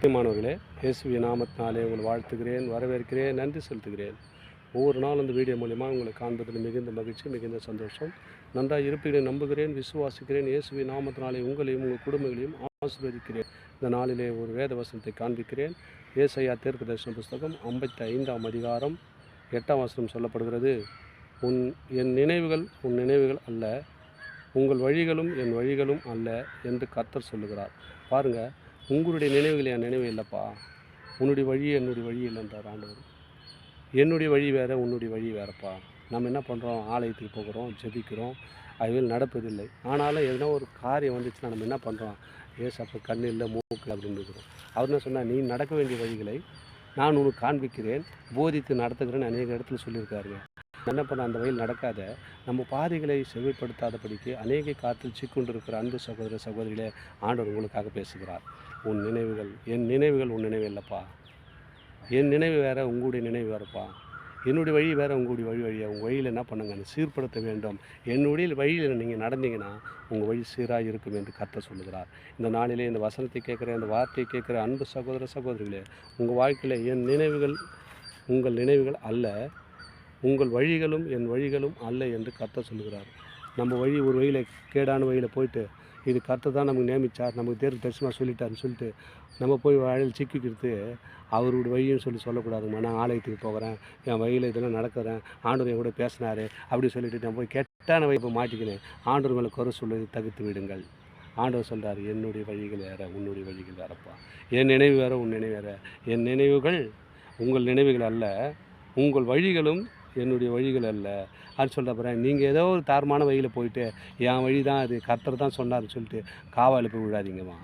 பிரியமானவர்களே, இயேசுவின் நாமத்தினாலே உங்களை வாழ்த்துகிறேன், வரவேற்கிறேன், நன்றி செலுத்துகிறேன். ஒவ்வொரு நாளும் இந்த வீடியோ மூலிமா உங்களை காண்பதில் மிகுந்த மகிழ்ச்சி, மிகுந்த சந்தோஷம். நன்றாக இருப்பீர்கள் நம்புகிறேன், விசுவாசிக்கிறேன். இயேசுவின் நாமத்தினாலே உங்களையும் உங்கள் குடும்பங்களையும் ஆசீர்வதிக்கிறேன். இந்த நாளிலே ஒரு வேத வசனத்தை காண்பிக்கிறேன். ஏசாயா தீர்க்கதரிசன புஸ்தகம் 55ஆம் அதிகாரம் 8ஆம் வசனம் சொல்லப்படுகிறது. என் நினைவுகள் உன் நினைவுகள் அல்ல, உங்கள் வழிகளும் என் வழிகளும் அல்ல என்று கர்த்தர் சொல்லுகிறார். பாருங்கள், உங்களுடைய நினைவுகள் என் நினைவு இல்லைப்பா, உன்னுடைய வழி என்னுடைய வழி இல்லைன்றார் ஆண்டவர். என்னுடைய வழி வேறு, உன்னுடைய வழி வேறுப்பா. நம்ம என்ன பண்ணுறோம், ஆலயத்துக்கு போகிறோம், ஜெபிக்கிறோம், அதுவில் நடப்பதில்லை. ஆனாலும் எதனா ஒரு காரியம் வந்துச்சுன்னா நம்ம என்ன பண்ணுறோம், ஏசப்பா கண்ணு இல்லை மூக்கு அப்படின்னு இருக்கிறோம். அவர் என்ன சொன்னால், நீ நடக்க வேண்டிய வழிகளை நான் உனக்கு காண்பிக்கிறேன், போதித்து நடத்துகிறேன்னு அநேக இடத்துல சொல்லியிருக்காருங்க. என்ன பண்ண, அந்த வழியில் நடக்காத, நம்ம பாதைகளை செவிப்படுத்தாதபடிக்கு அநேக காற்றில் சிக்கொண்டிருக்கிற அன்பு சகோதர சகோதரிகளே, ஆண்டவர் உங்களுக்காக பேசுகிறார். உன் நினைவுகள் என் நினைவுகள் உன் நினைவு இல்லைப்பா. என் நினைவு வேறு, உங்களுடைய நினைவு வேறுப்பா. என்னுடைய வழி வேறு, உங்களுடைய வழியாக உங்கள் வழியில் என்ன பண்ணுங்க, சீர்படுத்த வேண்டும். என்னுடைய வழியில் நீங்கள் நடந்தீங்கன்னா உங்கள் வழி சீராக இருக்கும் என்று கர்த்தர் சொல்லுகிறார். இந்த நாளிலே இந்த வசனத்தை கேட்குற, இந்த வார்த்தையை கேட்குற அன்பு சகோதர சகோதரிகளே, உங்கள் வாழ்க்கையில் என் நினைவுகள் உங்கள் நினைவுகள் அல்ல, உங்கள் வழிகளும் என் வழிகளும் அல்ல என்று கர்த்தர் சொல்லுகிறார். நம்ம வழி ஒரு வழியில் கேடான வழியில் போயிட்டு, இது கர்த்தர் தான் நமக்கு நியமித்தார், நமக்கு தரிசனமாக சொல்லிட்டாருன்னு சொல்லிட்டு நம்ம போய் வழியில் சிக்கிக்கிறது அவருடைய வழின்னு சொல்லக்கூடாதுங்க. நான் ஆலயத்துக்கு போகிறேன், என் வழியில் இதெல்லாம் நடக்கிறேன், ஆண்டவர் என் கூட பேசினார் அப்படி சொல்லிட்டு நான் போய் கெட்டான வழி போய் மாட்டிக்கினேன். ஆண்டவர் மேலே குறை சொல்வதை தவிர்த்து விடுங்கள். ஆண்டவர் சொல்கிறார், என்னுடைய வழிகள் வேறு, உன்னுடைய வழிகள் வேறப்பா. என் நினைவு வேறு, உன் நினைவு வேறு. என் நினைவுகள் உங்கள் நினைவுகள் அல்ல, உங்கள் வழிகளும் என்னுடைய வழிகள் அல்ல அது சொல்ல போகிறேன். நீங்கள் ஏதோ ஒரு தாரமான வழியில் போயிட்டு என் வழி தான் அது, கர்த்தர் தான் சொன்னார்னு சொல்லிட்டு காவாயில் போய் விடாதீங்கம்மா.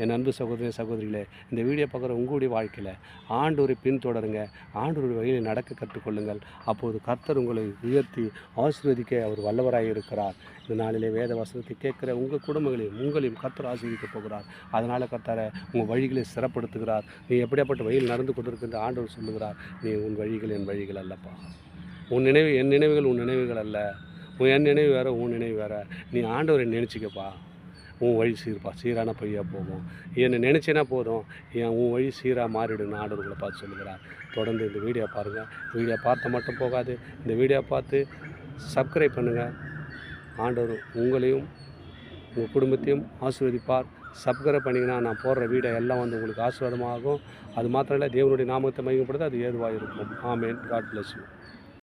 என் அன்பு சகோதர சகோதரிகளே, இந்த வீடியோ பார்க்குற உங்களுடைய வாழ்க்கையில் ஆண்டவரை பின்தொடருங்க, ஆண்டவருடைய வழியில் நடக்க கற்றுக்கொள்ளுங்கள். அப்போது கர்த்தர் உங்களை உயர்த்தி ஆசீர்வதிக்க அவர் வல்லவராக இருக்கிறார். இந்த நாளிலே வேத வசனத்தை கேட்குற உங்கள் குடும்பங்களையும் உங்களையும் கர்த்தர் ஆசீர்வதிக்க போகிறார். அதனால் கர்த்தரை உங்கள் வழிகளை சிறப்படுத்துகிறார். நீ எப்படியாப்பட்ட வழியில் நடந்து கொண்டிருக்கின்ற ஆண்டவர் சொல்லுகிறார், நீ உன் வழிகள் என் வழிகள் அல்லப்பா. உன் நினைவு என் நினைவுகள் உன் நினைவுகள் அல்ல, என் நினைவு வேறு, உன் நினைவு வேறு. நீ ஆண்டவரை நினச்சிக்கப்பா, உன் வழி சீர்ப்பா, சீரான பையாக போகும். என்னை நினச்சினா போதும், உன் வழி சீராக மாறிடுன்னு ஆண்டவர்களை பார்த்து சொல்லுகிறார். தொடர்ந்து இந்த வீடியோ பாருங்கள். வீடியோ பார்த்த மட்டும் போகாது, இந்த வீடியோ பார்த்து சப்ஸ்கிரைப் பண்ணுங்கள். ஆண்டவர் உங்களையும் உங்கள் குடும்பத்தையும் ஆசீர்வதிப்பார். சப்ஸ்கிரைப் பண்ணிங்கன்னா நான் போடுற வீடியோ எல்லாம் வந்து உங்களுக்கு ஆசீர்வாதமாகும். அது மாத்திரம் இல்லை, தேவனுடைய நாமத்தை மையப்படுத்த அது ஏதுவாக இருக்கும். ஆமேன். God bless you.